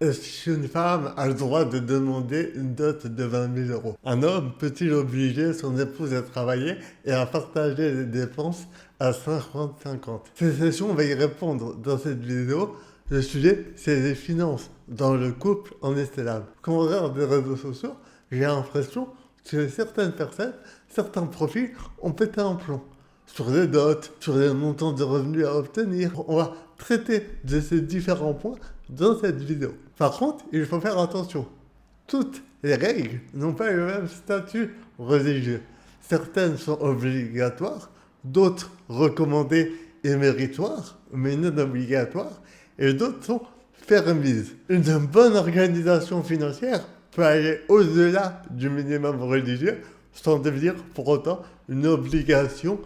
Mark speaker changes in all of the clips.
Speaker 1: Est-ce qu'une femme a le droit de demander une dot de 20 000 euros? Un homme peut-il obliger son épouse à travailler et à partager les dépenses à 50-50? Cette session va y répondre dans cette vidéo. Le sujet, c'est les finances dans le couple en islam. Quand on regarde les réseaux sociaux, j'ai l'impression que certaines personnes, certains profils ont pété un plomb sur les dots, sur les montants de revenus à obtenir. On va traiter de ces différents points dans cette vidéo. Par contre, il faut faire attention. Toutes les règles n'ont pas le même statut religieux. Certaines sont obligatoires, d'autres recommandées et méritoires, mais non obligatoires, et d'autres sont permises. Une bonne organisation financière peut aller au-delà du minimum religieux sans devenir pour autant une obligation.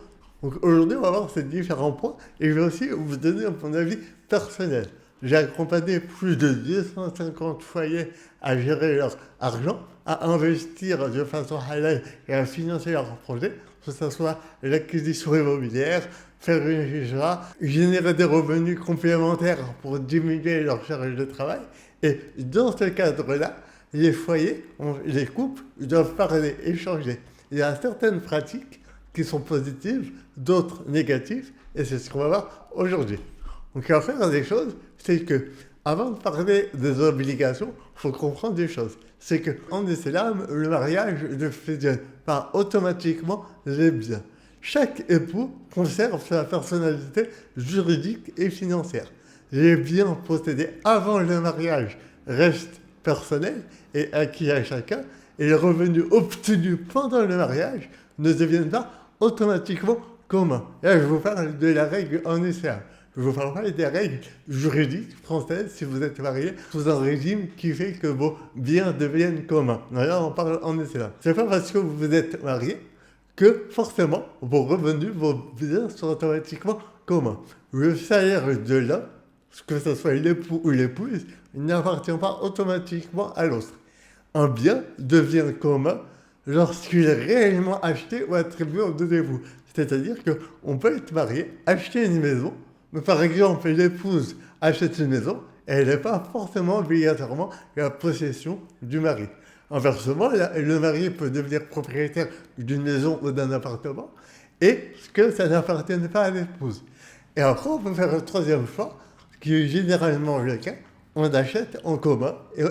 Speaker 1: Donc aujourd'hui, on va voir ces différents points et je vais aussi vous donner mon avis personnel. J'ai accompagné plus de 250 foyers à gérer leur argent, à investir de façon halal et à financer leurs projets, que ce soit l'acquisition immobilière, faire une hijra, générer des revenus complémentaires pour diminuer leur charge de travail. Et dans ce cadre-là, les foyers, les couples doivent parler, échanger. Il y a certaines pratiques qui sont positives, d'autres négatives, et c'est ce qu'on va voir aujourd'hui. Donc la première des choses, c'est que avant de parler des obligations, il faut comprendre des choses. C'est qu'en islam, le mariage ne fusionne pas automatiquement les biens. Chaque époux conserve sa personnalité juridique et financière. Les biens possédés avant le mariage restent personnels et acquis à chacun, et les revenus obtenus pendant le mariage ne deviennent pas automatiquement communs. Là, je vous parle de la règle en islam. Je vous parle pas des règles juridiques françaises si vous êtes marié sous un régime qui fait que vos biens deviennent communs. Là, on parle en islam. C'est pas parce que vous êtes marié que forcément vos revenus, vos biens sont automatiquement communs. Le salaire de l'un, que ce soit l'époux ou l'épouse, n'appartient pas automatiquement à l'autre. Un bien devient commun lorsqu'il est réellement acheté ou attribué aux deux époux. C'est-à-dire qu'on peut être marié, acheter une maison, mais par exemple l'épouse achète une maison et elle n'est pas forcément obligatoirement la possession du mari. Inversement, le mari peut devenir propriétaire d'une maison ou d'un appartement et que ça n'appartienne pas à l'épouse. Et après, on peut faire le troisième choix, qui est généralement le cas. On achète en commun et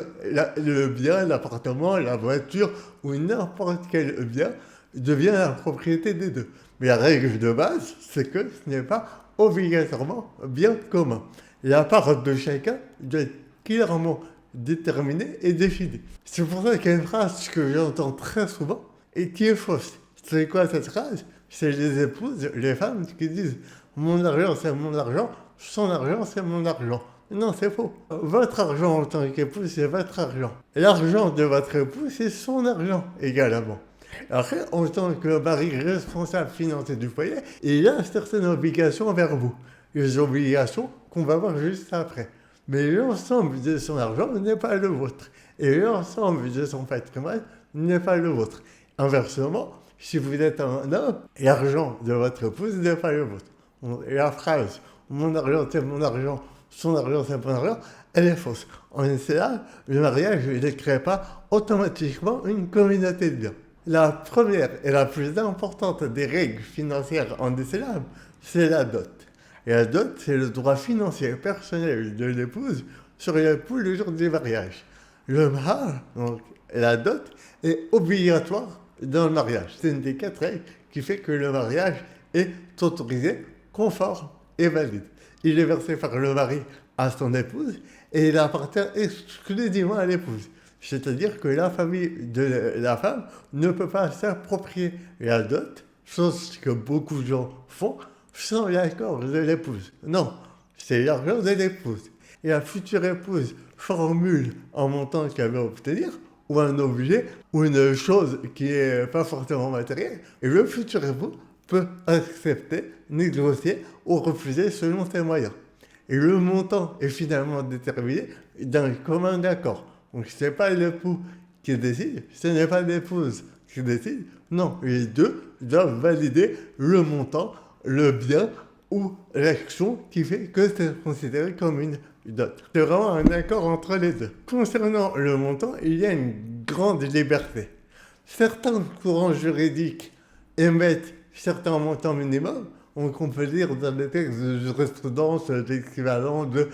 Speaker 1: le bien, l'appartement, la voiture ou n'importe quel bien devient la propriété des deux. Mais la règle de base, c'est que ce n'est pas obligatoirement bien commun. La part de chacun doit être clairement déterminée et définie. C'est pour ça qu'il y a une phrase que j'entends très souvent et qui est fausse. C'est quoi cette phrase? C'est les épouses, les femmes qui disent « mon argent c'est mon argent, son argent c'est mon argent ». Non, c'est faux. Votre argent en tant qu'épouse, c'est votre argent. L'argent de votre épouse, c'est son argent également. Après, en tant que mari responsable financier du foyer, il a certaines obligations envers vous. Les obligations qu'on va voir juste après. Mais l'ensemble de son argent n'est pas le vôtre. Et l'ensemble de son patrimoine n'est pas le vôtre. Inversement, si vous êtes un homme, l'argent de votre épouse n'est pas le vôtre. La phrase « mon argent, c'est mon argent », son argent, c'est mon argent, elle est fausse. En islam, le mariage ne crée pas automatiquement une communauté de biens. La première et la plus importante des règles financières en islam, c'est la dot. Et la dot, c'est le droit financier personnel de l'épouse sur l'époux le jour du mariage. Le mahar, donc la dot, est obligatoire dans le mariage. C'est une des 4 règles qui fait que le mariage est autorisé, conforme et valide. Il est versé par le mari à son épouse et il appartient exclusivement à l'épouse. C'est-à-dire que la famille de la femme ne peut pas s'approprier la dot, chose que beaucoup de gens font, sans l'accord de l'épouse. Non, c'est l'argent de l'épouse. Et la future épouse formule un montant qu'elle veut obtenir, ou un objet, ou une chose qui n'est pas forcément matérielle, et le futur époux peut accepter, négocier ou refuser selon ses moyens. Et le montant est finalement déterminé d'un commun accord. Donc ce n'est pas l'époux qui décide, ce n'est pas l'épouse qui décide. Non, les deux doivent valider le montant, le bien ou l'action qui fait que c'est considéré comme une dot. C'est vraiment un accord entre les deux. Concernant le montant, il y a une grande liberté. Certains courants juridiques émettent certains montants minimums, donc on peut dire dans les textes de jurisprudence l'équivalent de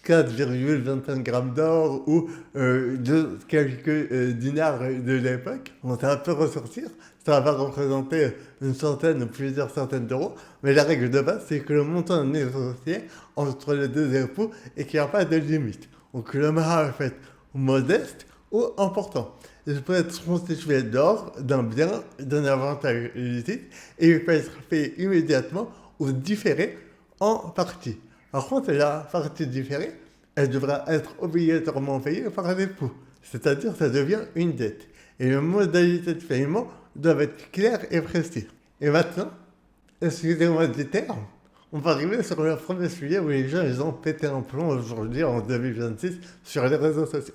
Speaker 1: 4,25 grammes d'or ou de quelques dinars de l'époque. Donc ça peut ressortir, ça va représenter une centaine ou plusieurs centaines d'euros, mais la règle de base c'est que le montant est négocié entre les deux époux et qu'il n'y a pas de limite. Donc le mahar est fait modeste ou important. Il peut être constitué d'or, d'un bien, d'un avantage illicite, et il peut être fait immédiatement ou différé en partie. Par contre, la partie différée, elle devra être obligatoirement payée par l'époux. C'est-à-dire, ça devient une dette. Et les modalités de paiement doivent être claires et précises. Et maintenant, excusez-moi du terme, on va arriver sur le premier sujet où les gens ils ont pété un plomb aujourd'hui, en 2026, sur les réseaux sociaux.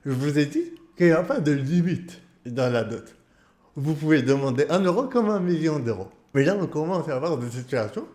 Speaker 1: Je vous ai dit qu'il n'y a pas de limite dans la dot. Vous pouvez demander 1 euro comme 1 million d'euros. Mais là, on commence à avoir des situations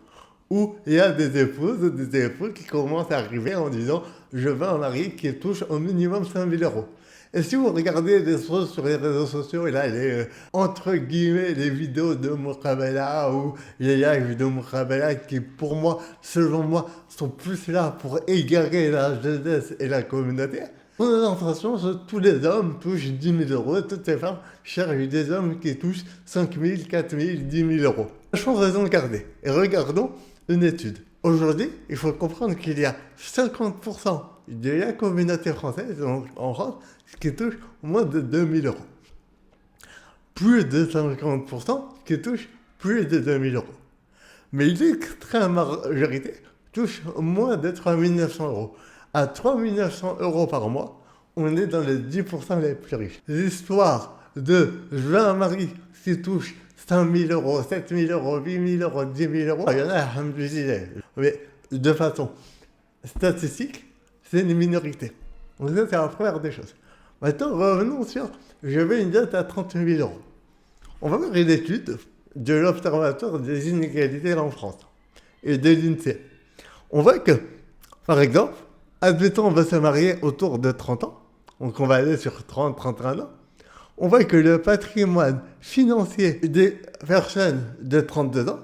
Speaker 1: où il y a des épouses ou des époux qui commencent à arriver en disant « je veux un mari qui touche au minimum 5 000 euros ». Et si vous regardez des choses sur les réseaux sociaux, et là, les, entre guillemets, les vidéos de Muqabala ou les lives de Muqabala qui, pour moi, selon moi, sont plus là pour égarer la jeunesse et la communauté, on a l'impression que tous les hommes touchent 10 000 euros et toutes les femmes cherchent des hommes qui touchent 5 000, 4 000, 10 000 euros. Sachons raison garder et regardons une étude. Aujourd'hui, il faut comprendre qu'il y a 50% de la communauté française, donc en France, qui touche moins de 2 000 euros. Plus de 50% qui touchent plus de 2 000 euros. Mais l'extrême majorité touche moins de 3 900 euros. À 3 900 euros par mois, on est dans les 10% les plus riches. L'histoire de je veux un mari qui touche 5 000 euros, 7 000 euros, 8 000 euros, 10 000 euros, il y en a, alhamdoulilah. Mais de façon statistique, c'est une minorité. Donc ça, c'est la première des choses. Maintenant, revenons sur je veux une dot à 30 000 euros. On va voir une étude de l'Observatoire des inégalités en France et de l'INSEE. On voit que, par exemple, admettons on va se marier autour de 30 ans, donc on va aller sur 30, 31 ans, on voit que le patrimoine financier des personnes de 32 ans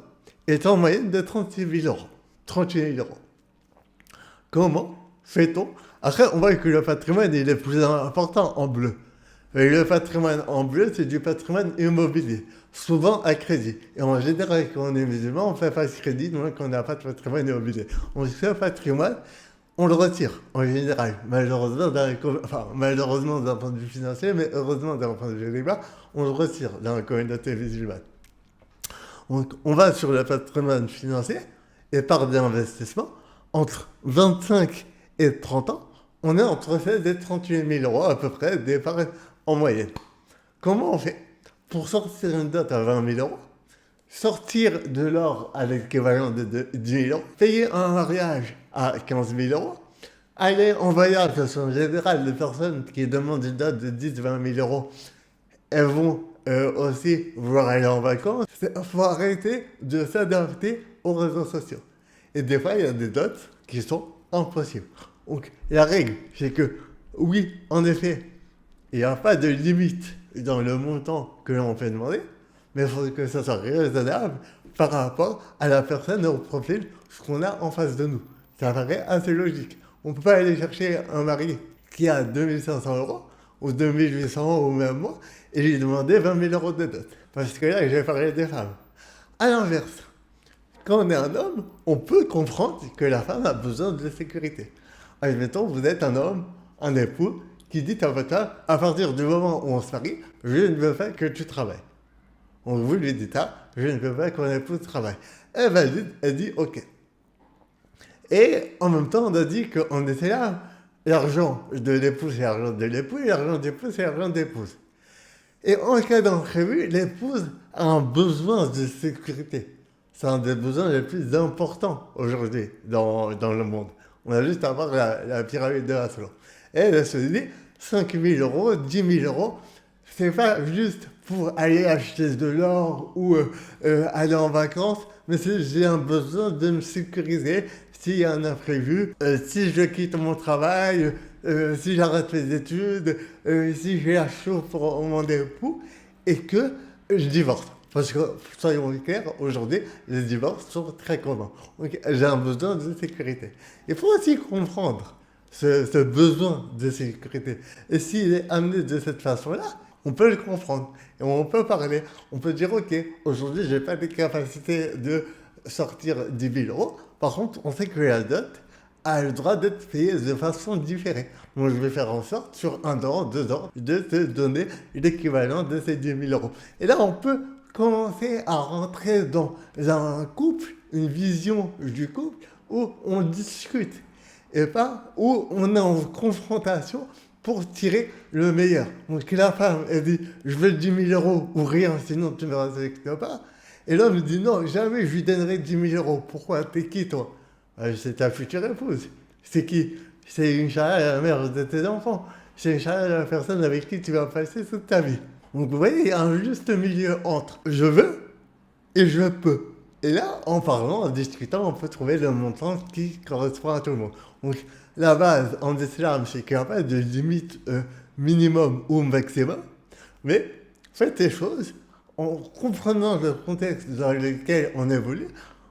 Speaker 1: est en moyenne de 36 000 euros, 38 000 euros. Comment fait-on? Après, on voit que le patrimoine il est plus important en bleu. Et le patrimoine en bleu, c'est du patrimoine immobilier, souvent à crédit. Et en général, quand on est musulman, on ne fait pas de crédit, donc on n'a pas de patrimoine immobilier. On fait patrimoine, on le retire, en général. Malheureusement, malheureusement d'un point de vue financier, mais heureusement d'un point de vue légal, on le retire dans la communauté musulmane. Donc, on va sur le patrimoine financier, et par d'investissement, entre 25 et 30 ans, on est entre 16 et 38 000 euros à peu près d'épargne en moyenne. Comment on fait pour sortir une dot à 20 000 euros, sortir de l'or à l'équivalent de 10 000 euros, payer un mariage à 15 000 euros, aller en voyage, parce qu'en général, les personnes qui demandent une dot de 10-20 000 euros, elles vont aussi vouloir aller en vacances. Il faut arrêter de s'adapter aux réseaux sociaux. Et des fois, il y a des dots qui sont impossibles. Donc, la règle, c'est que, oui, en effet, il n'y a pas de limite dans le montant que l'on peut demander, mais il faut que ça soit raisonnable par rapport à la personne, au profil, ce qu'on a en face de nous. Ça paraît assez logique. On ne peut pas aller chercher un mari qui a 2 500 euros, ou 2 800 ou même moi, et lui demander 20 000 euros de dot. Parce que là, je vais parler des femmes. À l'inverse, quand on est un homme, on peut comprendre que la femme a besoin de sécurité. Admettons, vous êtes un homme, un époux, qui dit à votre femme, à partir du moment où on se marie, je ne veux pas que tu travailles. Donc vous lui dites, je ne veux pas que mon épouse travaille. Elle valide, elle dit, ok. Et en même temps, on a dit qu'on était là, l'argent de l'époux, c'est l'argent de l'époux, et l'argent d'épouse, c'est l'argent d'épouse. Et en cas d'imprévu, l'épouse a un besoin de sécurité. C'est un des besoins les plus importants aujourd'hui dans le monde. On a juste à voir la pyramide de Maslow. Et elle se dit, 5 000 euros, 10 000 euros, c'est pas juste pour aller acheter de l'or ou aller en vacances, mais c'est j'ai un besoin de me sécuriser s'il y a un imprévu, si je quitte mon travail, si j'arrête mes études, si j'ai un chaud pour mon époux, et que je divorce. Parce que, soyons clairs, aujourd'hui, les divorces sont très communs. Donc, j'ai un besoin de sécurité. Il faut aussi comprendre ce besoin de sécurité. Et s'il est amené de cette façon-là, on peut le comprendre. Et on peut parler. On peut dire, OK, aujourd'hui, je n'ai pas les capacités de sortir 10 000 euros. Par contre, on sait que la dot a le droit d'être payée de façon différée. Donc, je vais faire en sorte, sur 1 an, 2 ans, de te donner l'équivalent de ces 10 000 euros. Et là, on peut commencer à rentrer dans un couple, une vision du couple, où on discute et pas où on est en confrontation pour tirer le meilleur. Donc la femme, elle dit, je veux 10 000 euros ou rien, sinon tu ne me respectes pas. Et l'homme dit, non, jamais je lui donnerai 10 000 euros. Pourquoi? T'es qui, toi? C'est ta future épouse. C'est qui? C'est une charge à la mère de tes enfants. C'est une charge à la personne avec qui tu vas passer toute ta vie. Donc vous voyez, il y a un juste milieu entre je veux et je peux. Et là, en parlant, en discutant, on peut trouver le montant qui correspond à tout le monde. Donc la base en islam, c'est qu'il n'y a pas de limite minimum ou maximum, mais faites les choses en comprenant le contexte dans lequel on évolue,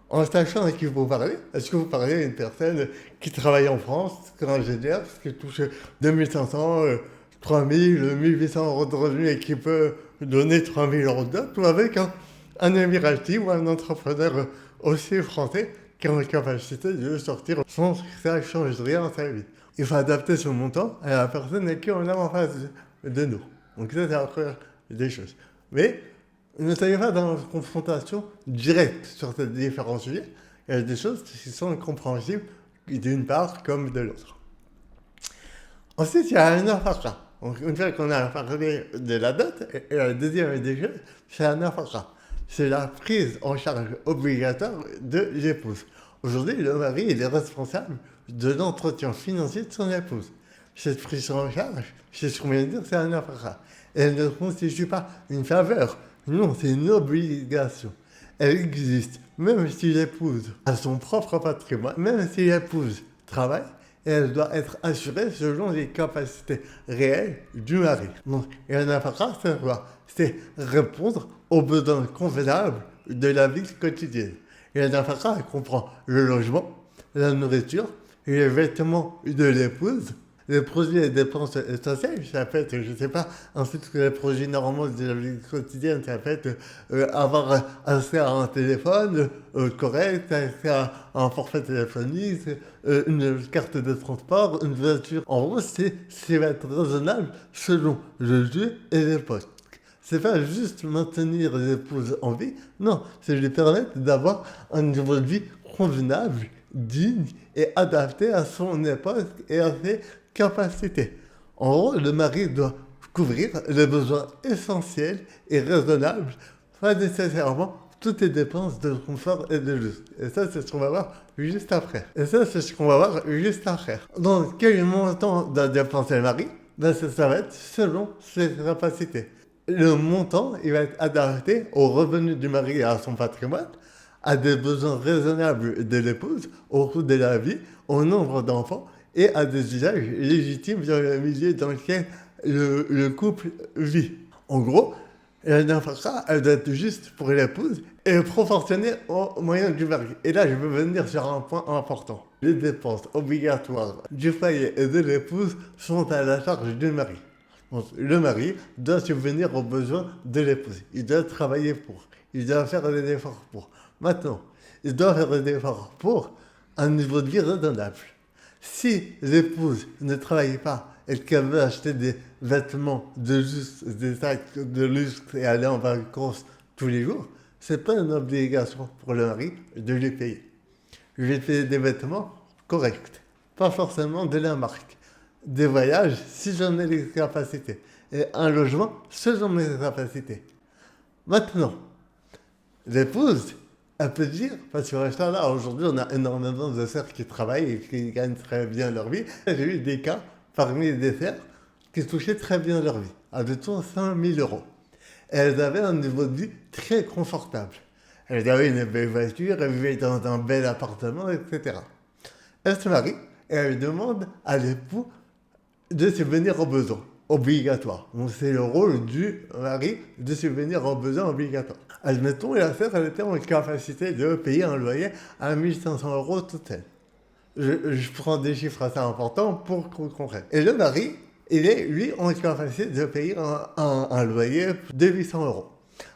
Speaker 1: en sachant à qui vous parlez. Est-ce que vous parlez à une personne qui travaille en France, qui est ingénieur, qui touche 2500, 3000, 1800 euros de revenus et qui peut donner 3000 euros de dot, ou avec un émirati ou un entrepreneur aussi français qui a la capacité de sortir sans que ça change rien dans sa vie. Il faut adapter ce montant à la personne avec qui on est en face de nous. Donc ça, c'est la première des choses. Mais ne soyez pas dans une confrontation directe sur ces différents sujets. Il y a des choses qui sont incompréhensibles d'une part comme de l'autre. Ensuite, il y a un nafaka. Donc, une fois qu'on a parlé de la dot, et la deuxième des choses, c'est un nafaka. C'est la prise en charge obligatoire de l'épouse. Aujourd'hui, le mari il est responsable de l'entretien financier de son épouse. Cette prise en charge, c'est ce qu'on vient de dire, c'est un nafaka. Elle ne constitue pas une faveur. Non, c'est une obligation. Elle existe, même si l'épouse a son propre patrimoine, même si l'épouse travaille, elle doit être assurée selon les capacités réelles du mari. Donc, et la nafaka, c'est quoi? C'est répondre aux besoins convenables de la vie quotidienne. Et la nafaka, elle comprend le logement, la nourriture, les vêtements de l'épouse, les produits et dépenses essentielles, ça peut être, je ne sais pas, ensuite que les projets normaux de la vie quotidienne, ça peut être avoir accès à un téléphone correct, accès à un forfait téléphonique, une carte de transport, une voiture. En gros, c'est va être raisonnable selon le lieu et l'époque. C'est pas juste maintenir l'épouse en vie, non, c'est lui permettre d'avoir un niveau de vie convenable, digne et adapté à son époque et à ses capacités. En gros, le mari doit couvrir les besoins essentiels et raisonnables, pas nécessairement toutes les dépenses de confort et de luxe. Et ça, c'est ce qu'on va voir juste après. Donc, quel montant doit dépenser le mari? Ben, ça va être selon ses capacités. Le montant, il va être adapté aux revenus du mari et à son patrimoine, à des besoins raisonnables de l'épouse, au coût de la vie, au nombre d'enfants et à des usages légitimes dans le milieu dans lequel le couple vit. En gros, la nafaka, elle doit être juste pour l'épouse et proportionnée aux moyens du mari. Et là, je veux venir sur un point important. Les dépenses obligatoires du foyer et de l'épouse sont à la charge du mari. Donc, le mari doit subvenir aux besoins de l'épouse. Il doit travailler pour. Il doit faire des efforts pour. Maintenant, il doit faire des efforts pour un niveau de vie raisonnable. Si l'épouse ne travaille pas et qu'elle veut acheter des vêtements de luxe, des sacs de luxe et aller en vacances tous les jours, c'est pas une obligation pour le mari de lui payer. Je vais payer des vêtements corrects, pas forcément de la marque. Des voyages si j'en ai les capacités. Et un logement selon mes capacités. Maintenant, l'épouse, elle peut dire, parce que là, aujourd'hui, on a énormément de sœurs qui travaillent et qui gagnent très bien leur vie. J'ai eu des cas parmi les sœurs qui touchaient très bien leur vie, à de 5 000 euros. Et elles avaient un niveau de vie très confortable. Elles avaient une belle voiture, elles vivaient dans un bel appartement, etc. Elle se marie et elle demande à l'époux de subvenir aux besoins obligatoires. Donc c'est le rôle du mari de subvenir aux besoins obligatoires. Admettons, la sœur, elle était en capacité de payer un loyer à 1500 euros toute seule. Je prends des chiffres assez importants pour qu'on comprenne. Et le mari, il est, lui, en capacité de payer un loyer de 800 euros.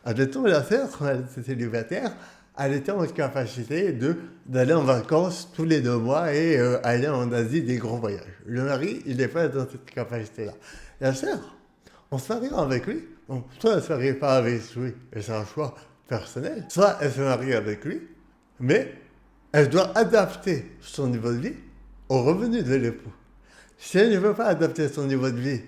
Speaker 1: Admettons, la sœur, quand elle était célibataire, elle était en capacité d'aller en vacances tous les 2 mois et aller en Asie des grands voyages. Le mari, il n'est pas dans cette capacité-là. La sœur, en se mariant avec lui, donc, soit elle ne se marie pas avec lui, et c'est un choix personnel, soit elle se marie avec lui, mais elle doit adapter son niveau de vie au revenu de l'époux. Si elle ne veut pas adapter son niveau de vie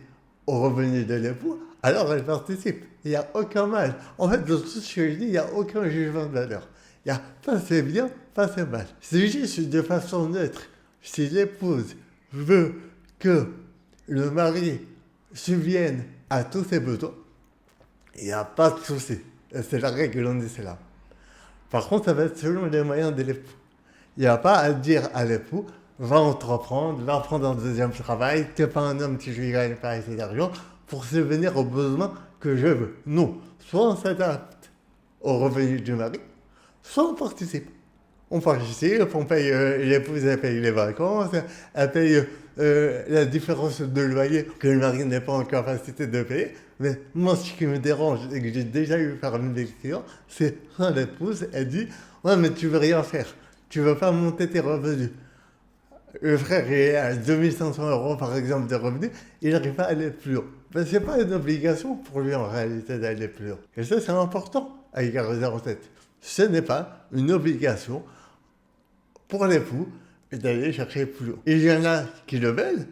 Speaker 1: au revenu de l'époux, alors elle participe. Il n'y a aucun mal. En fait, dans tout ce que je dis, il n'y a aucun jugement de valeur. Il n'y a pas c'est bien, pas c'est mal. C'est juste de façon neutre. Si l'épouse veut que le mari subvienne à tous ses besoins, il n'y a pas de souci. C'est la règle en islam. Par contre, ça va être selon les moyens de l'époux. Il n'y a pas à dire à l'époux, va entreprendre, va prendre un deuxième travail, t'es pas un homme qui ne gagne pas assez d'argent pour subvenir aux besoins que je veux. Non. Soit on s'adapte aux revenus du mari, soit on participe. On participe, on paye, l'épouse elle paye les vacances, elle paye la différence de loyer que le mari n'est pas en capacité de payer. Mais moi, ce qui me dérange et que j'ai déjà eu parmi des clients, c'est quand l'épouse, elle dit, ouais, mais tu veux rien faire, tu veux pas monter tes revenus. Le frère est à 2500 euros par exemple de revenus, il n'arrive pas à aller plus haut. Ben, c'est pas une obligation pour lui en réalité d'aller plus haut. Et ça, c'est important à garder en tête. Ce n'est pas une obligation pour l'époux d'aller chercher plus haut. Il y en a qui le veulent,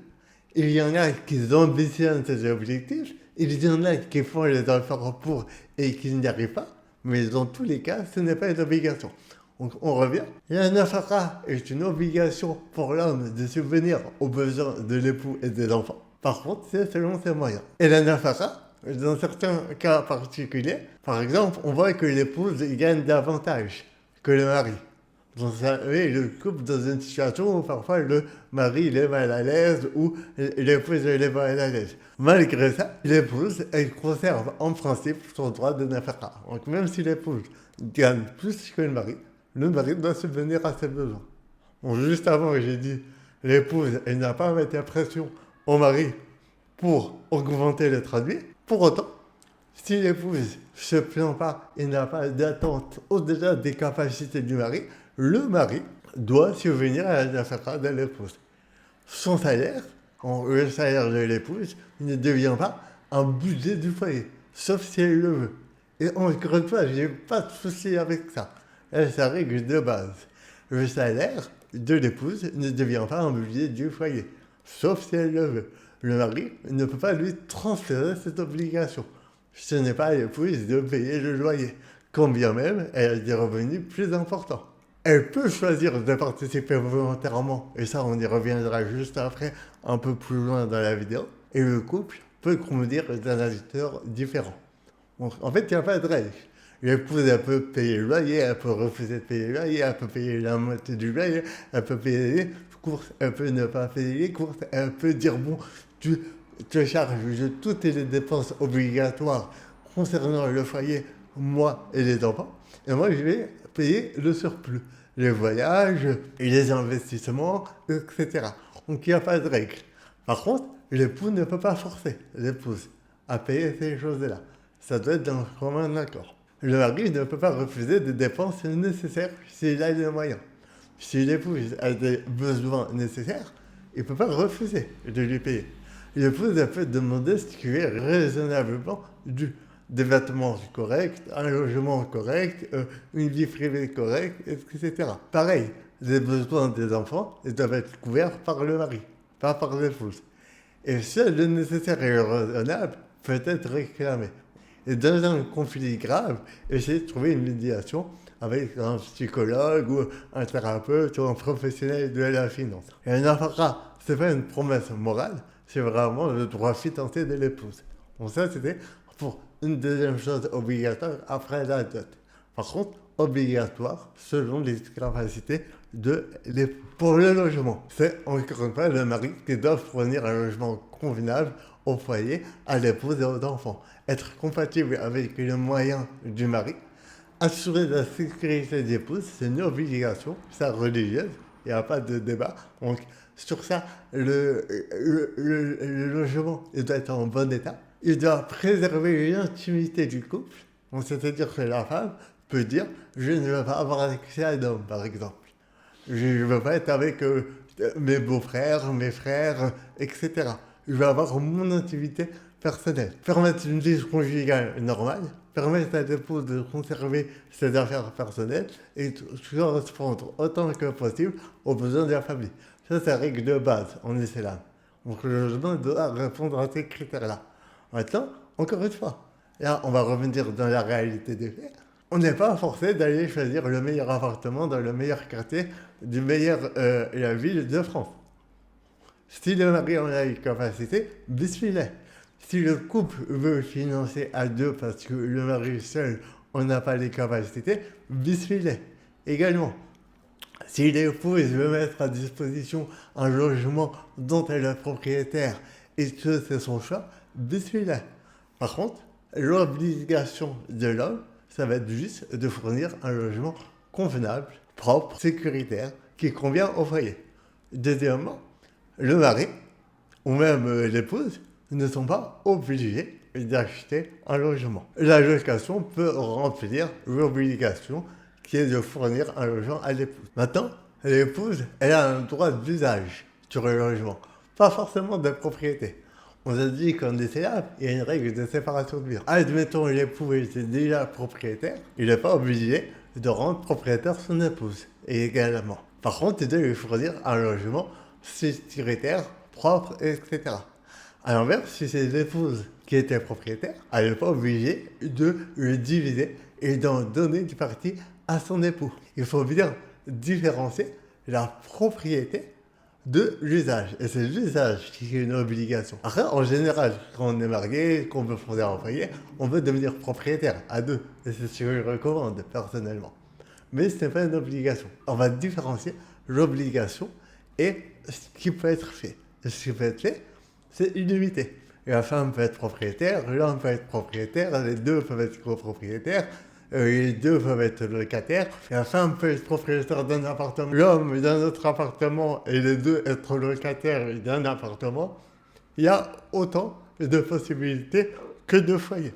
Speaker 1: il y en a qui ambitionnent ces objectifs, il y en a qui font les efforts pour et qui n'y arrivent pas, mais dans tous les cas, ce n'est pas une obligation. Donc on revient. La nafaka est une obligation pour l'homme de subvenir aux besoins de l'époux et des enfants. Par contre, c'est selon ses moyens. Et la nafaka, dans certains cas particuliers, par exemple, on voit que l'épouse gagne davantage que le mari. Donc ça met le couple dans une situation où parfois le mari il est mal à l'aise ou l'épouse elle est mal à l'aise. Malgré ça, l'épouse elle conserve en principe son droit de nafaka. Donc même si l'épouse gagne plus que le mari doit subvenir à ses besoins. Bon, juste avant, j'ai dit, l'épouse, elle n'a pas à mettre la pression au mari pour augmenter le traduit. Pour autant, si l'épouse ne se plaint pas et n'a pas d'attente au-delà des capacités du mari, le mari doit subvenir à la nafaka de l'épouse. Son salaire, le salaire de l'épouse, ne devient pas un budget du foyer, sauf si elle le veut. Et encore une fois, je n'ai pas de souci avec ça. C'est la règle de base. Le salaire de l'épouse ne devient pas un budget du foyer, sauf si elle le veut. Le mari ne peut pas lui transférer cette obligation. Ce n'est pas à l'épouse de payer le loyer, quand bien même elle a des revenus plus importants. Elle peut choisir de participer volontairement, et ça on y reviendra juste après, un peu plus loin dans la vidéo, et le couple peut conduire d'un acteur différent. Donc, en fait, il n'y a pas de règle. L'épouse, elle peut payer le loyer, elle peut refuser de payer le loyer, elle peut payer la moitié du loyer, elle peut payer les courses, elle peut ne pas payer les courses, elle peut dire, bon, tu te charges de toutes les dépenses obligatoires concernant le foyer, moi et les enfants, et moi, je vais payer le surplus, les voyages, les investissements, etc. Donc, il n'y a pas de règle. Par contre, l'époux ne peut pas forcer l'épouse à payer ces choses-là. Ça doit être dans le commun accord. Le mari ne peut pas refuser des dépenses nécessaires s'il a les moyens. Si l'épouse a des besoins nécessaires, il ne peut pas refuser de lui payer. L'épouse peut demander ce qui est raisonnablement dû. Des vêtements corrects, un logement correct, une vie privée correcte, etc. Pareil, les besoins des enfants ils doivent être couverts par le mari, pas par l'épouse. Et seul le nécessaire et le raisonnable peut être réclamé. Et dans un conflit grave, essayer de trouver une médiation avec un psychologue ou un thérapeute ou un professionnel de la finance. Et un nafaka, c'est pas une promesse morale, c'est vraiment le droit financier de l'épouse. Donc ça, c'était pour une deuxième chose obligatoire après la dot. Par contre, obligatoire selon les capacités pour le logement. C'est encore une fois le mari qui doit fournir un logement convenable au foyer, à l'épouse et aux enfants. Être compatible avec les moyens du mari, assurer la sécurité de l'épouse, c'est une obligation, c'est religieuse, il n'y a pas de débat. Donc sur ça, le logement il doit être en bon état. Il doit préserver l'intimité du couple. Donc, c'est-à-dire que la femme peut dire je ne veux pas avoir accès à l'homme, par exemple. Je ne veux pas être avec mes beaux-frères, mes frères, etc. Je veux avoir mon intimité personnelle. Permettre une vie conjugale normale, permettre à l'épouse de conserver ses affaires personnelles et correspondre autant que possible aux besoins de la famille. Ça, c'est la règle de base en islam. Donc le logement doit répondre à ces critères-là. Maintenant, encore une fois, là, on va revenir dans la réalité des faits. On n'est pas forcé d'aller choisir le meilleur appartement dans le meilleur quartier la ville de France. Si le mari en a les capacités, bismillah. Si le couple veut financer à deux parce que le mari seul on n'a pas les capacités, bismillah. Également, si l'épouse veut mettre à disposition un logement dont elle est propriétaire et que c'est son choix, bismillah. Par contre, l'obligation de l'homme, ça va être juste de fournir un logement convenable, propre, sécuritaire, qui convient au foyer. Deuxièmement, le mari ou même l'épouse ne sont pas obligés d'acheter un logement. La location peut remplir l'obligation qui est de fournir un logement à l'épouse. Maintenant, l'épouse, elle a un droit d'usage sur le logement, pas forcément de propriété. On a dit qu'en islam, il y a une règle de séparation de biens. Admettons l'époux était déjà propriétaire, il n'est pas obligé de rendre propriétaire son épouse, et également. Par contre, il doit lui fournir un logement sécuritaire, propre, etc. À l'inverse, si c'est l'épouse qui était propriétaire, elle n'est pas obligée de le diviser et d'en donner du parti à son époux. Il faut bien différencier la propriété de l'usage. Et c'est l'usage qui est une obligation. Après, en général, quand on est marié, qu'on veut fonder un foyer, on veut devenir propriétaire à deux. Et c'est ce que je recommande personnellement. Mais ce n'est pas une obligation. On va différencier l'obligation et ce qui peut être fait. Et ce qui peut être fait, c'est illimité. La femme peut être propriétaire, l'homme peut être propriétaire, les deux peuvent être copropriétaires, les deux peuvent être locataires. La femme peut être propriétaire d'un appartement, l'homme d'un autre appartement et les deux être locataires d'un appartement. Il y a autant de possibilités que de foyers.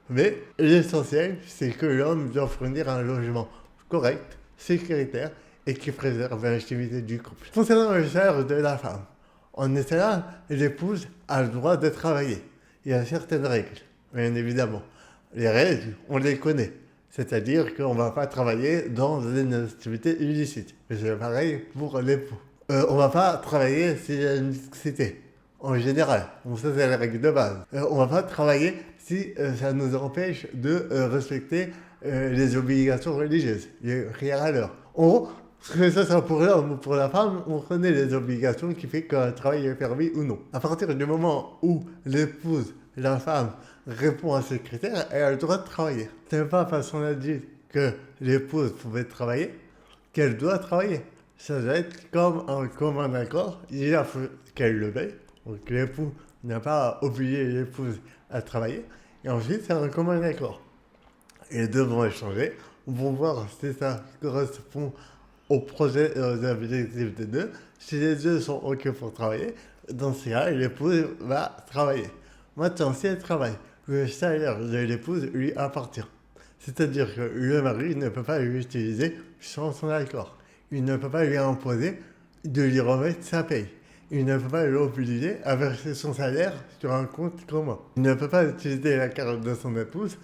Speaker 1: Mais l'essentiel, c'est que l'homme doit fournir un logement correct, sécuritaire et qui préserve l'intimité du couple. Concernant le salaire de la femme, en islam, l'épouse a le droit de travailler. Il y a certaines règles, bien évidemment. Les règles, on les connaît. C'est-à-dire qu'on ne va pas travailler dans une activité illicite. Et c'est pareil pour l'époux. On ne va pas travailler s'il y a une mixité, en général. Donc ça, c'est la règle de base. On ne va pas travailler si ça nous empêche de respecter les obligations religieuses, les prières à l'heure. En gros, que ce soit pour l'homme ou pour la femme, on connaît les obligations qui fait qu'un travail est permis ou non. À partir du moment où l'épouse, la femme, répond à ces critères, elle a le droit de travailler. Ce n'est pas parce qu'on a dit que l'épouse pouvait travailler qu'elle doit travailler. Ça doit être comme un commun accord. Il faut qu'elle le veuille. Donc l'époux n'a pas obligé l'épouse à travailler. Et ensuite, c'est un commun accord. Et les deux vont échanger, vont voir si ça correspond au projet et aux objectifs des deux. Si les deux sont OK pour travailler, dans ce cas, l'épouse va travailler. Maintenant, si elle travaille, le salaire de l'épouse lui appartient. C'est-à-dire que le mari ne peut pas l'utiliser sans son accord. Il ne peut pas lui imposer de lui remettre sa paye. Il ne peut pas l'obliger à verser son salaire sur un compte commun. Il ne peut pas utiliser la carte de son épouse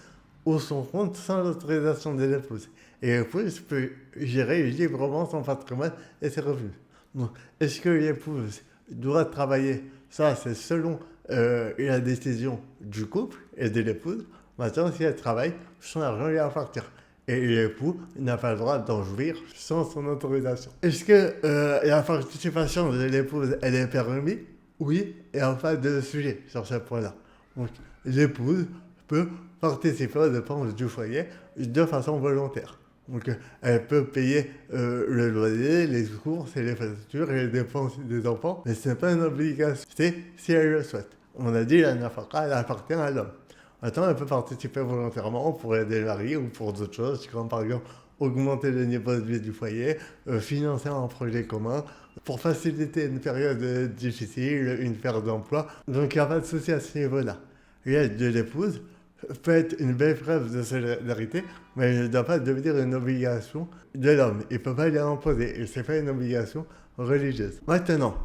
Speaker 1: ou son compte sans l'autorisation de l'épouse. Et l'épouse peut gérer librement son patrimoine et ses revenus. Donc, est-ce que l'épouse doit travailler? Ça, c'est selon la décision du couple et de l'épouse. Maintenant, si elle travaille, son argent lui appartient. Et l'époux n'a pas le droit d'en jouir sans son autorisation. Est-ce que la participation de l'épouse, elle est permise? Oui, et il n'y a pas de sujet sur ce point-là. Donc, l'épouse peut participer aux dépenses du foyer de façon volontaire. Donc, elle peut payer le loyer, les courses et les factures et les dépenses des enfants, mais ce n'est pas une obligation. C'est si elle le souhaite. On a dit la nafaka, elle appartient à l'homme. Maintenant, elle peut participer volontairement pour aider le mari ou pour d'autres choses, comme par exemple augmenter le niveau de vie du foyer, financer un projet commun, pour faciliter une période difficile, une perte d'emploi. Donc, il n'y a pas de souci à ce niveau-là. L'aide de l'épouse peut être une belle preuve de solidarité, mais elle ne doit pas devenir une obligation de l'homme. Il ne peut pas l'imposer. Et ce n'est pas une obligation religieuse. Maintenant,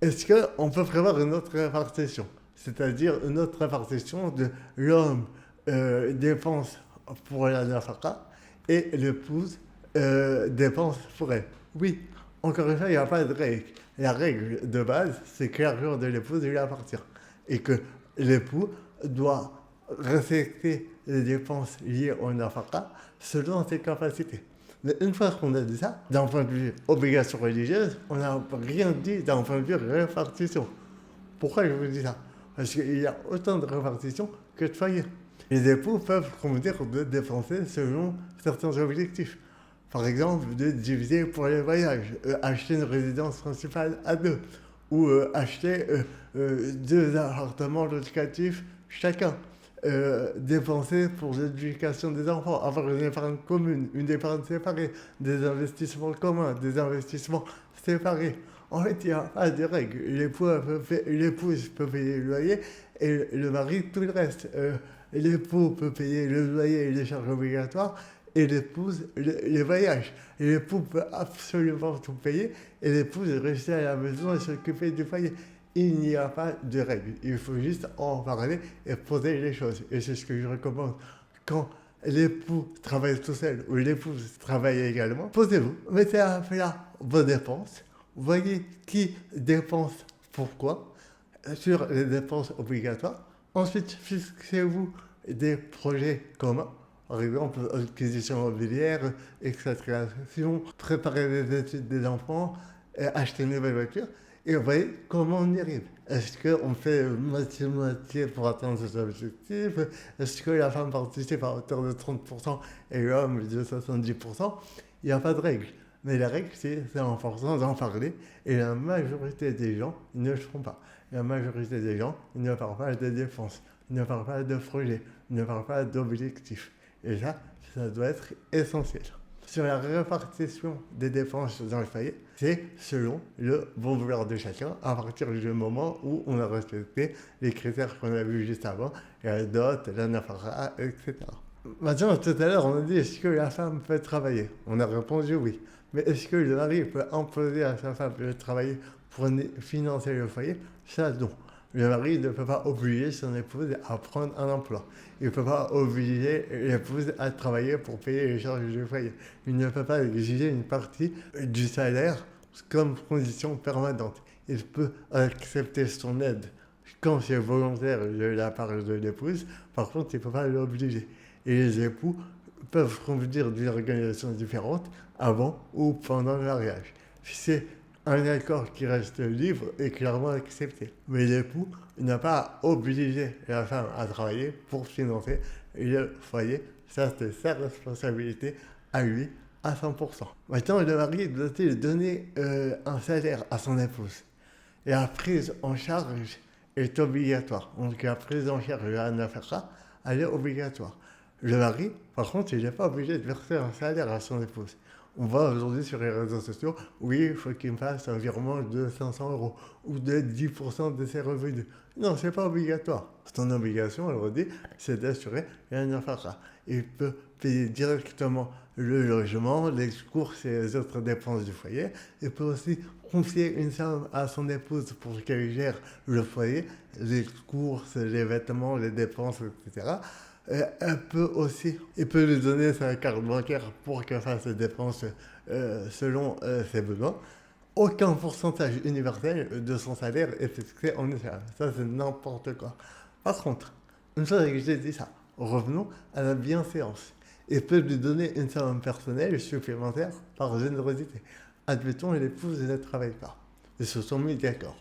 Speaker 1: est-ce qu'on peut prévoir une autre répartition? C'est-à-dire une autre répartition de l'homme dépense pour la nafaka et l'épouse dépense pour elle. Oui, encore une fois, il n'y a pas de règle. La règle de base, c'est que l'argent de l'épouse lui appartient. Et que l'époux doit respecter les dépenses liées au nafaka selon ses capacités. Mais une fois qu'on a dit ça, d'un point de vue obligation religieuse, on n'a rien dit d'un point de vue répartition. Pourquoi je vous dis ça? Parce qu'il y a autant de répartition que de foyers. Les époux peuvent convenir de dépenser selon certains objectifs. Par exemple, de diviser pour les voyages, acheter une résidence principale à deux, ou acheter deux appartements locatifs chacun. Dépenser pour l'éducation des enfants, avoir une épargne commune, une épargne séparée, des investissements communs, des investissements séparés. En fait, il n'y a pas de règle. L'épouse peut payer le loyer et le mari tout le reste. L'époux peut payer le loyer et les charges obligatoires et l'épouse les voyages. Et l'époux peut absolument tout payer et l'épouse rester à la maison et s'occuper du foyer. Il n'y a pas de règle. Il faut juste en parler et poser les choses. Et c'est ce que je recommande quand l'époux travaille tout seul ou l'épouse travaille également. Posez-vous, mettez à plat vos dépenses, voyez qui dépense pourquoi sur les dépenses obligatoires. Ensuite, fixez-vous des projets communs. Par exemple, acquisition immobilière, expatriation, préparer les études des enfants, acheter une nouvelle voiture. Et vous voyez comment on y arrive. Est-ce qu'on fait moitié-moitié pour atteindre cet objectif? Est-ce que la femme participe à hauteur de 30% et l'homme de 70%? Il n'y a pas de règle. Mais la règle, c'est important d'en parler. Et la majorité des gens ne le font pas. La majorité des gens ne parlent pas de défense, ne parlent pas de projet, ne parlent pas d'objectifs. Et ça doit être essentiel. Sur la répartition des dépenses dans le foyer, c'est selon le bon vouloir de chacun à partir du moment où on a respecté les critères qu'on a vus juste avant, la dot, la nafaka, etc. Maintenant, tout à l'heure, on a dit est-ce que la femme peut travailler? On a répondu oui. Mais est-ce que le mari peut imposer à sa femme de travailler pour financer le foyer? Ça, non. Le mari ne peut pas obliger son épouse à prendre un emploi. Il ne peut pas obliger l'épouse à travailler pour payer les charges du foyer. Il ne peut pas exiger une partie du salaire comme condition permanente. Il peut accepter son aide quand c'est volontaire de la part de l'épouse. Par contre, il ne peut pas l'obliger. Et les époux peuvent convenir d'une organisation différente avant ou pendant le mariage. C'est un accord qui reste libre et clairement accepté. Mais l'époux n'a pas à obliger la femme à travailler pour financer le foyer. Ça, c'est sa responsabilité à lui à 100%. Maintenant, le mari doit-il donner un salaire à son épouse? La prise en charge est obligatoire. Donc la prise en charge de la nafaka, elle est obligatoire. Le mari, par contre, il n'est pas obligé de verser un salaire à son épouse. On voit aujourd'hui sur les réseaux sociaux, oui, il faut qu'il me fasse un virement de 500 € ou de 10% de ses revenus. Non, c'est pas obligatoire. Son obligation, elle redit, c'est d'assurer la nafaka. Il peut payer directement le logement, les courses et les autres dépenses du foyer. Il peut aussi confier une somme à son épouse pour qu'elle gère le foyer, les courses, les vêtements, les dépenses, etc. Il peut lui donner sa carte bancaire pour qu'elle fasse les dépenses selon ses besoins. Aucun pourcentage universel de son salaire est fixé en islam. Ça, c'est n'importe quoi. Par contre, une fois que j'ai dit ça, revenons à la bienséance. Il peut lui donner une somme personnelle supplémentaire par générosité. Admettons, l'épouse ne travaille pas. Ils se sont mis d'accord.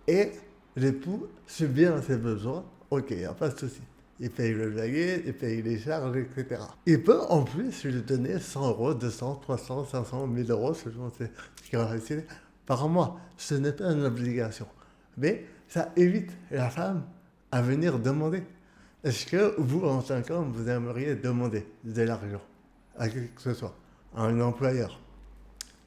Speaker 1: Et l'époux subvient à ses besoins. Ok, il n'y a pas de souci. Il paye le loyer, il paye les charges, etc. Il peut en plus lui donner 100 euros, 200, 300, 500, 1000 euros, selon ce qu'il a décidé, par mois. Ce n'est pas une obligation. Mais ça évite la femme à venir demander. Est-ce que vous, en tant qu'homme, vous aimeriez demander de l'argent à qui que ce soit, à un employeur,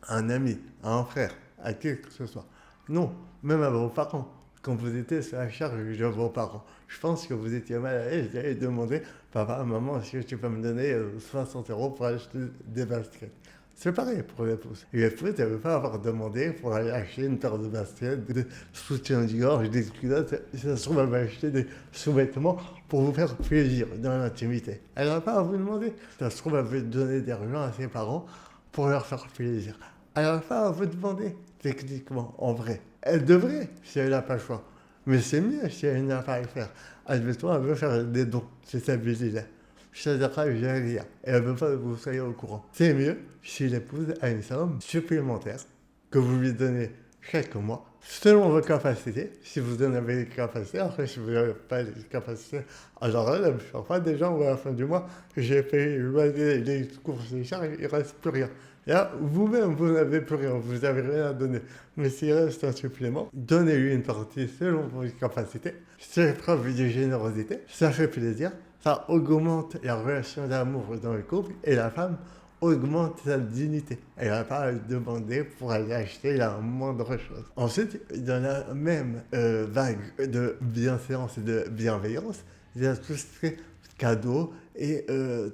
Speaker 1: à un ami, à un frère, à qui que ce soit? Non, même à vos parents. Quand vous étiez sur la charge de vos parents, je pense que vous étiez mal à l'aise d'aller demander papa, maman, est-ce que tu peux me donner 60 euros pour acheter des baskets? C'est pareil pour l'épouse. L'épouse, elle ne veut pas avoir demandé pour aller acheter une paire de baskets, des soutiens-gorge, des culottes. Ça se trouve, elle va acheter des sous-vêtements pour vous faire plaisir dans l'intimité. Elle n'a pas à vous demander. Ça se trouve, elle veut donner de l'argent à ses parents pour leur faire plaisir. Elle n'a pas à vous demander, techniquement, en vrai. Elle devrait, si elle n'a pas le choix. Mais c'est mieux si elle n'a pas à le faire. Admettons, elle veut faire des dons. C'est sa budget. Sadaka Jaria. Et elle ne veut pas que vous soyez au courant. C'est mieux si l'épouse a une somme supplémentaire que vous lui donnez chaque mois, selon vos capacités. Si vous en avez les capacités, après, si vous n'avez pas les capacités, alors là, ne me faites pas des gens où à la fin du mois, j'ai payé le loyer, les courses, les charges, il ne reste plus rien. Là, vous-même, vous n'avez plus rien, vous n'avez rien à donner. Mais s'il reste un supplément, donnez-lui une partie selon vos capacités. C'est preuve de générosité, ça fait plaisir, ça augmente la relation d'amour dans le couple et la femme augmente sa dignité. Elle n'a pas à le demander pour aller acheter la moindre chose. Ensuite, dans la même vague de bienséance et de bienveillance, il y a tout ce qui est cadeaux et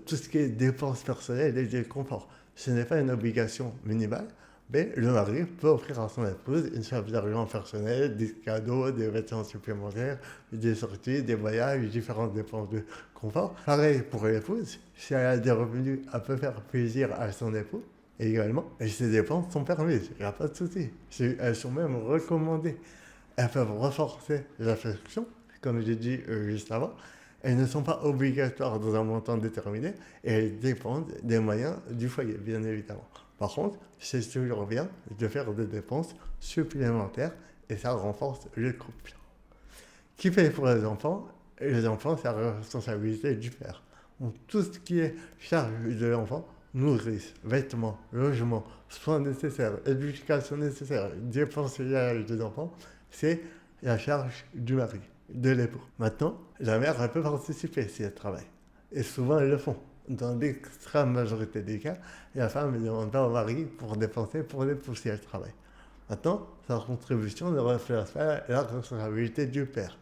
Speaker 1: tout ce qui est dépenses personnelles et des conforts. Ce n'est pas une obligation minimale, mais le mari peut offrir à son épouse une somme d'argent personnel, des cadeaux, des vêtements supplémentaires, des sorties, des voyages, différentes dépenses de confort. Pareil pour l'épouse, si elle a des revenus, elle peut faire plaisir à son époux également, et ces dépenses sont permises, il n'y a pas de souci. Elles sont même recommandées. Elles peuvent renforcer l'affection, comme j'ai dit juste avant. Elles ne sont pas obligatoires dans un montant déterminé et elles dépendent des moyens du foyer, bien évidemment. Par contre, c'est toujours bien de faire des dépenses supplémentaires et ça renforce le couple. Qui paye pour les enfants? Les enfants, c'est la responsabilité du père. Donc, tout ce qui est charge de l'enfant, nourrice, vêtements, logement, soins nécessaires, éducation nécessaire, dépenses liées des enfants, c'est la charge du mari, de l'époux. Maintenant, la mère, elle peut participer si elle travaille. Et souvent, elles le font. Dans l'extrême majorité des cas, la femme ne demande pas au mari pour dépenser pour l'époux si elle travaille. Maintenant, sa contribution ne reflète pas la responsabilité du père.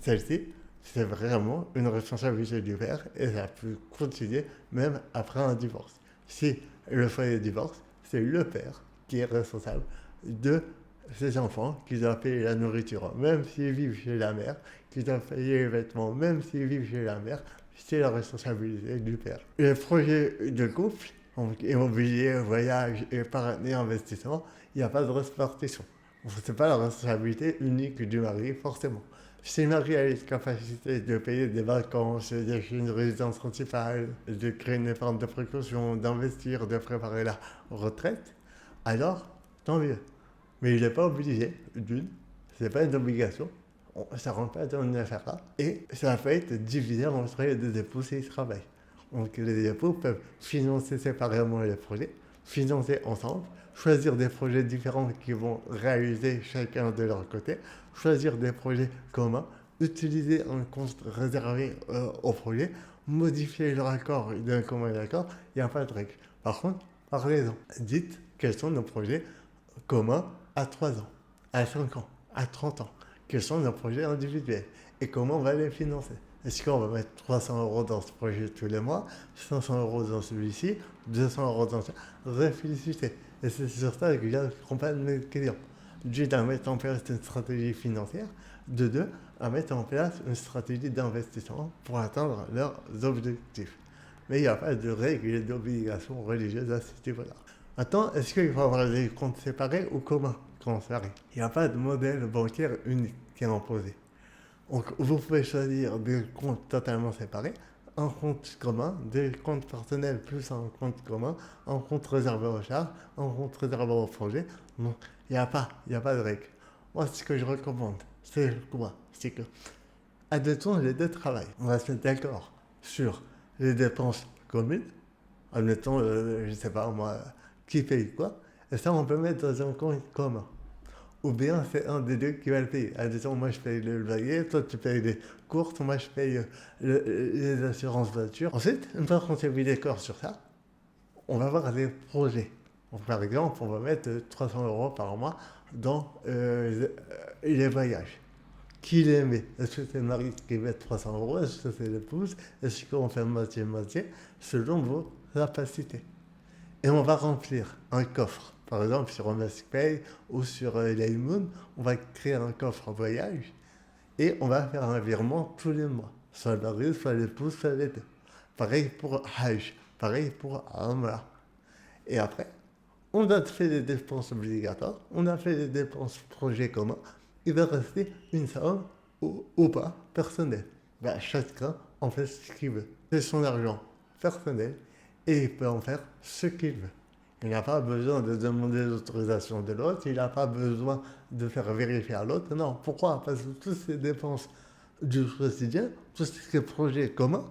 Speaker 1: Celle-ci, c'est vraiment une responsabilité du père et ça peut continuer même après un divorce. Si le foyer divorce, c'est le père qui est responsable de ses enfants, qui doit payer la nourriture, même s'ils vivent chez la mère, qui doit payer les vêtements, même s'ils vivent chez la mère, c'est la responsabilité du père. Les projets de couple, donc immobilier, voyage, épargne et investissement, il n'y a pas de répartition. Ce n'est pas la responsabilité unique du mari, forcément. Si le mari a les capacités de payer des vacances, d'acheter une résidence principale, de créer une épargne de précaution, d'investir, de préparer la retraite, alors tant mieux. Mais il n'est pas obligé, d'une, ce n'est pas une obligation, ça ne rentre pas dans une affaire là, et ça peut être divisé entre les deux époux s'ils travaillent. Donc les époux peuvent financer séparément les projets, financer ensemble, choisir des projets différents qu'ils vont réaliser chacun de leur côté, choisir des projets communs, utiliser un compte réservé au projet, modifier leur accord d'un commun accord, il n'y a pas de règle. Par contre, parlez-en. Dites quels sont nos projets communs à 3 ans, à 5 ans, à 30 ans. Quels sont nos projets individuels et comment on va les financer. Est-ce qu'on va mettre 300 euros dans ce projet tous les mois, 500 euros dans celui-ci, 200 euros dans ça? Réfléchissez. Et c'est sur ça que j'accompagne mes clients. D'une, à mettre en place une stratégie financière. De deux, à mettre en place une stratégie d'investissement pour atteindre leurs objectifs. Mais il n'y a pas de règles et d'obligations religieuses à ce niveau-là. Maintenant, est-ce qu'il faut avoir des comptes séparés ou communs quand on s'arrête? Il n'y a pas de modèle bancaire unique qui est imposé. Donc, vous pouvez choisir des comptes totalement séparés, un compte commun, des comptes personnels plus un compte commun, un compte réservé aux charges, un compte réservé au projet. Donc, il n'y a pas de règle. Moi, ce que je recommande, c'est quoi? C'est que Admettons, les deux travaillent. On va se mettre d'accord sur les dépenses communes. Admettons, je ne sais pas moi, qui paye quoi. Et ça, on peut mettre dans un compte commun. Ou bien c'est un des deux qui va le payer. Admettons, moi je paye le loyer, toi tu payes les courses, moi je paye les assurances voitures. Ensuite, une fois qu'on s'est mis d'accord sur ça, on va voir des projets. Donc, par exemple, on va mettre 300 euros par mois dans les voyages. Qui les met? Est-ce que c'est le mari qui met 300 euros? Est-ce que c'est l'épouse? Est-ce qu'on fait moitié-moitié selon vos capacités? Et on va remplir un coffre. Par exemple, sur MaskPay ou sur Laymoon, on va créer un coffre voyage et on va faire un virement tous les mois. Soit le mari, soit l'épouse, soit les deux. Pareil pour Hajj, pareil pour Amra. Et après, on a fait les dépenses obligatoires, on a fait les dépenses projet commun, il va rester une somme ou pas personnelle. Ben, chacun en fait ce qu'il veut. C'est son argent personnel et il peut en faire ce qu'il veut. Il n'a pas besoin de demander l'autorisation de l'autre, il n'a pas besoin de faire vérifier à l'autre. Non, pourquoi? Parce que toutes ces dépenses du quotidien, tous ces projets communs,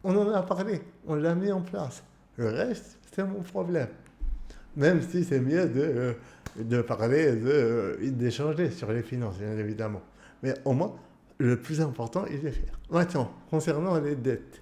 Speaker 1: on en a parlé, on l'a mis en place. Le reste, c'est mon problème. Même si c'est mieux de parler, d'échanger sur les finances, bien évidemment. Mais au moins, le plus important, il est fait. Maintenant, concernant les dettes,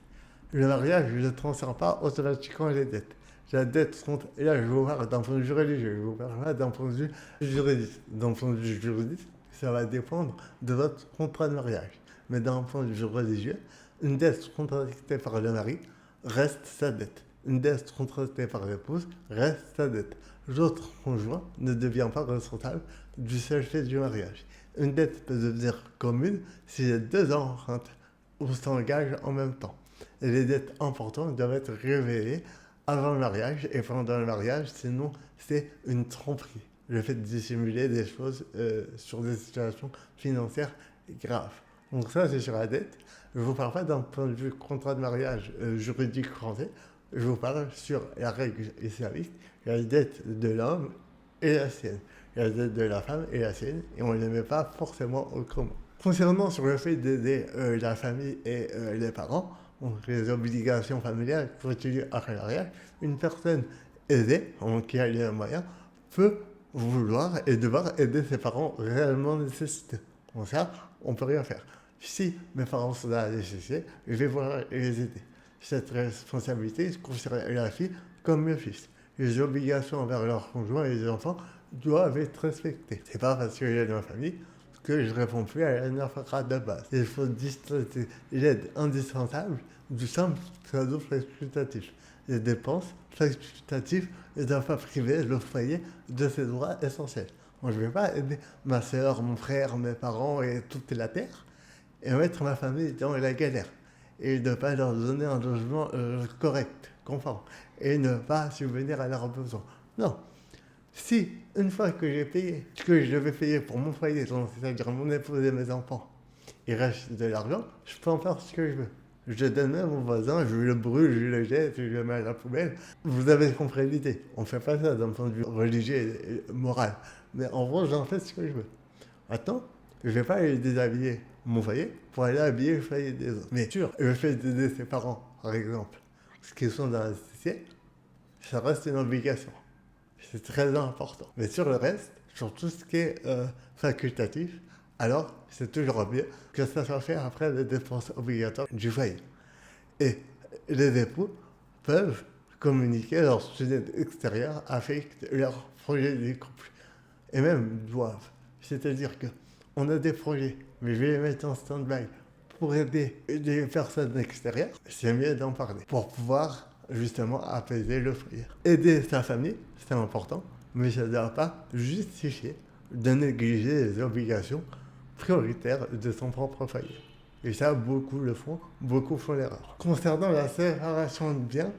Speaker 1: le mariage ne transfère pas automatiquement les dettes. La dette compte, et là je vous parle d'un point de vue religieux, je vous parle pas d'un point de vue juridique. D'un point de vue juridique, ça va dépendre de votre contrat de mariage. Mais d'un point de vue religieux, une dette contractée par le mari reste sa dette. Une dette contractée par l'épouse reste sa dette. L'autre conjoint ne devient pas responsable du seul fait du mariage. Une dette peut devenir commune si les deux empruntent ou s'engagent en même temps. Et les dettes importantes doivent être révélées avant le mariage et pendant le mariage, sinon c'est une tromperie. Le fait de dissimuler des choses sur des situations financières graves. Donc ça, c'est sur la dette. Je ne vous parle pas d'un point de vue contrat de mariage juridique français. Je vous parle sur la règle islamique, la dette de l'homme et la sienne. La dette de la femme et la sienne, et on ne les met pas forcément au commun. Concernant sur le fait d'aider la famille et les parents, donc les obligations familiales continuent après l'arrière, une personne aidée, qui a les moyens, peut vouloir et devoir aider ses parents réellement nécessités. Donc ça, on ne peut rien faire. Si mes parents sont dans la nécessité, je vais vouloir les aider. Cette responsabilité concerne la fille comme le fils. Les obligations envers leurs conjoints et les enfants doivent être respectées. C'est pas parce que j'ai dans ma famille que je ne réponds plus à la nafaka de base. Il faut distinguer l'aide indispensable du simple cadeau facultatif. Les dépenses facultatives ne doivent pas priver le foyer de ses droits essentiels. Moi, je ne vais pas aider ma soeur, mon frère, mes parents et toute la terre et mettre ma famille dans la galère. Et ne pas leur donner un logement correct, conforme, et ne pas subvenir à leurs besoins. Non. Si, une fois que j'ai payé ce que je devais payer pour mon foyer, c'est-à-dire mon épouse et mes enfants, il reste de l'argent, je peux en faire ce que je veux. Je donne même à mon voisin, je le brûle, je le jette, je le mets à la poubelle. Vous avez compris l'idée. On ne fait pas ça d'un point de vue religieux et moral. Mais en gros, j'en fais ce que je veux. Maintenant, je ne vais pas aller déshabiller mon foyer pour aller habiller le foyer des autres. Mais sûr, le fait d'aider ses parents, par exemple, ce qui sont dans la société, ça reste une obligation. C'est très important. Mais sur le reste, sur tout ce qui est facultatif, alors c'est toujours mieux que ça soit fait après les dépenses obligatoires du foyer. Et les époux peuvent communiquer leur sujet extérieur avec leur projet de couple. Et même doivent. C'est-à-dire qu'on a des projets, mais je vais les mettre en stand-by pour aider des personnes extérieures. C'est mieux d'en parler pour pouvoir justement apaiser le foyer. Aider sa famille, c'est important, mais ça ne doit pas justifier de négliger les obligations prioritaires de son propre foyer. Et ça, beaucoup le font, beaucoup font l'erreur. Concernant la séparation de biens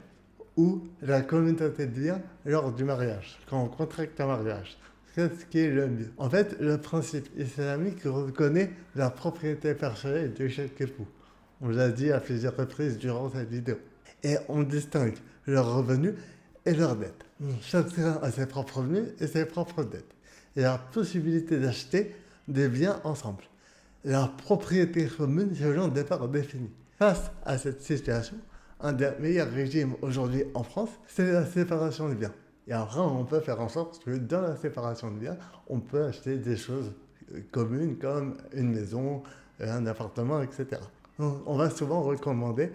Speaker 1: ou la communauté de biens lors du mariage, quand on contracte un mariage, c'est ce qui est le mieux. En fait, le principe islamique reconnaît la propriété personnelle de chaque époux. On l'a dit à plusieurs reprises durant cette vidéo. Et on distingue leurs revenus et leurs dettes. Chacun a ses propres revenus et ses propres dettes. Et la possibilité d'acheter des biens ensemble. la propriété commune selon des parts définies. Face à cette situation, un des meilleurs régimes aujourd'hui en France, c'est la séparation des biens. Et après, on peut faire en sorte que dans la séparation de biens, on peut acheter des choses communes comme une maison, un appartement, etc. Donc, on va souvent recommander,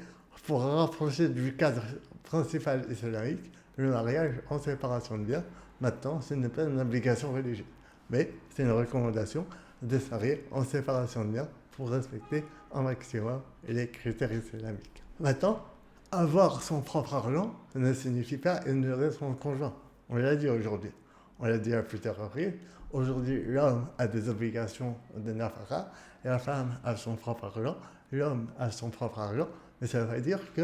Speaker 1: pour rapprocher du cadre principal islamique, le mariage en séparation de biens. Maintenant, ce n'est pas une obligation religieuse, mais c'est une recommandation de se marier en séparation de biens pour respecter un maximum les critères islamiques. Maintenant, avoir son propre argent ne signifie pas ignorer son conjoint. On l'a dit aujourd'hui. On l'a dit à plusieurs reprises. Aujourd'hui, l'homme a des obligations de nafaka et la femme a son propre argent. L'homme a son propre argent, mais ça veut dire que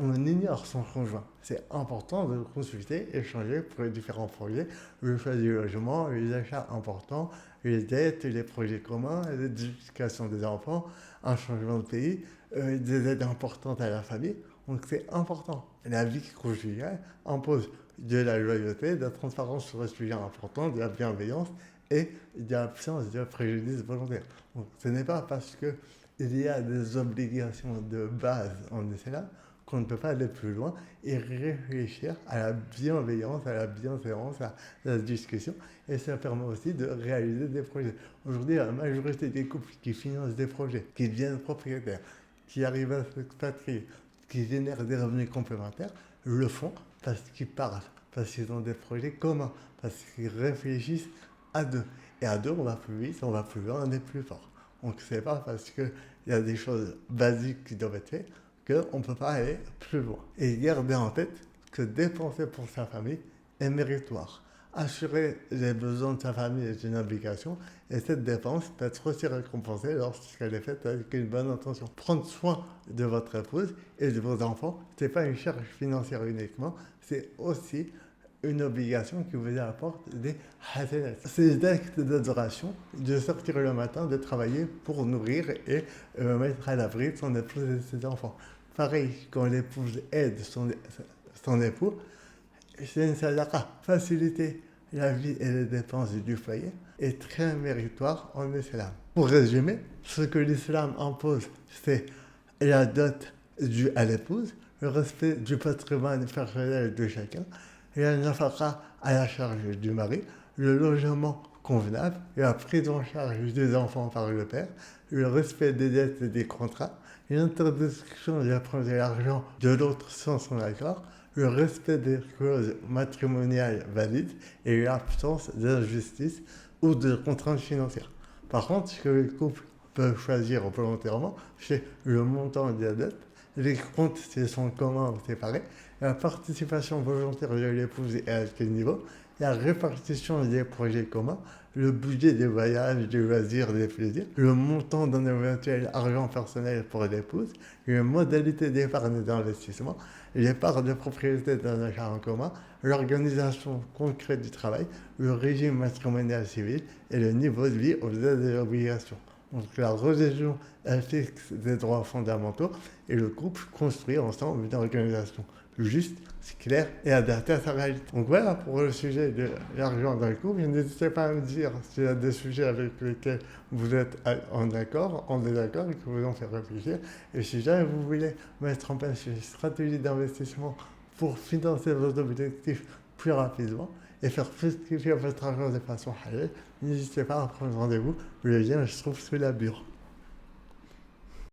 Speaker 1: on ignore son conjoint. C'est important de le consulter, échanger pour les différents projets, le choix du logement, les achats importants, les dettes, les projets communs, l'éducation des enfants, un changement de pays, des aides importantes à la famille. Donc c'est important. La vie conjugale impose de la loyauté, de la transparence sur les sujets importants, de la bienveillance et de l'absence de préjudice volontaire. Donc ce n'est pas parce qu'il y a des obligations de base en islam qu'on ne peut pas aller plus loin et réfléchir à la bienveillance, à la bienséance, à la discussion. Et ça permet aussi de réaliser des projets. Aujourd'hui, la majorité des couples qui financent des projets, qui deviennent propriétaires, qui arrivent à s'expatrier, qui génèrent des revenus complémentaires, le font parce qu'ils parlent, parce qu'ils ont des projets communs, parce qu'ils réfléchissent à deux. Et à deux, on va plus vite, on va plus loin, on est plus fort. Donc c'est pas parce qu'il y a des choses basiques qui doivent être faites qu'on ne peut pas aller plus loin. Et gardez en tête que dépenser pour sa famille est méritoire. Assurer les besoins de sa famille est une obligation et cette dépense peut être aussi récompensée lorsqu'elle est faite avec une bonne intention. Prendre soin de votre épouse et de vos enfants, ce n'est pas une charge financière uniquement, c'est aussi une obligation qui vous apporte des hasanat. C'est d'actes d'adoration, de sortir le matin, de travailler pour nourrir et mettre à l'abri son épouse et ses enfants. Pareil, quand l'épouse aide son époux, c'est une sadaqa. Faciliter la vie et les dépenses du foyer est très méritoire en islam. Pour résumer, ce que l'islam impose, c'est la dot due à l'épouse, le respect du patrimoine personnel de chacun, la nafaka à la charge du mari, le logement convenable, la prise en charge des enfants par le père, le respect des dettes et des contrats, l'interdiction de prendre de l'argent de l'autre sans son accord, le respect des clauses matrimoniales valides et l'absence d'injustice ou de contraintes financières. Par contre, ce que les couples peuvent choisir volontairement, c'est le montant de la dette, les comptes s'ils sont communs ou séparés, la participation volontaire de l'épouse et à quel niveau, la répartition des projets communs, le budget des voyages, des loisirs, des plaisirs, le montant d'un éventuel argent personnel pour l'épouse, les modalités d'épargne et d'investissement, les parts de propriété d'un achat en commun, l'organisation concrète du travail, le régime matrimonial civil et le niveau de vie aux aides et obligations. Donc la religion, elle fixe des droits fondamentaux et le couple construit ensemble une organisation juste, claire et adaptée à sa réalité. Donc voilà pour le sujet de l'argent dans le couple. N'hésitez pas à me dire s'il y a des sujets avec lesquels vous êtes en accord, en désaccord et que vous en faites réfléchir. Et si jamais vous voulez mettre en place une stratégie d'investissement pour financer vos objectifs plus rapidement et faire fructifier votre argent de façon halal, n'hésitez pas à prendre rendez-vous. Le lien se trouve sous la bio.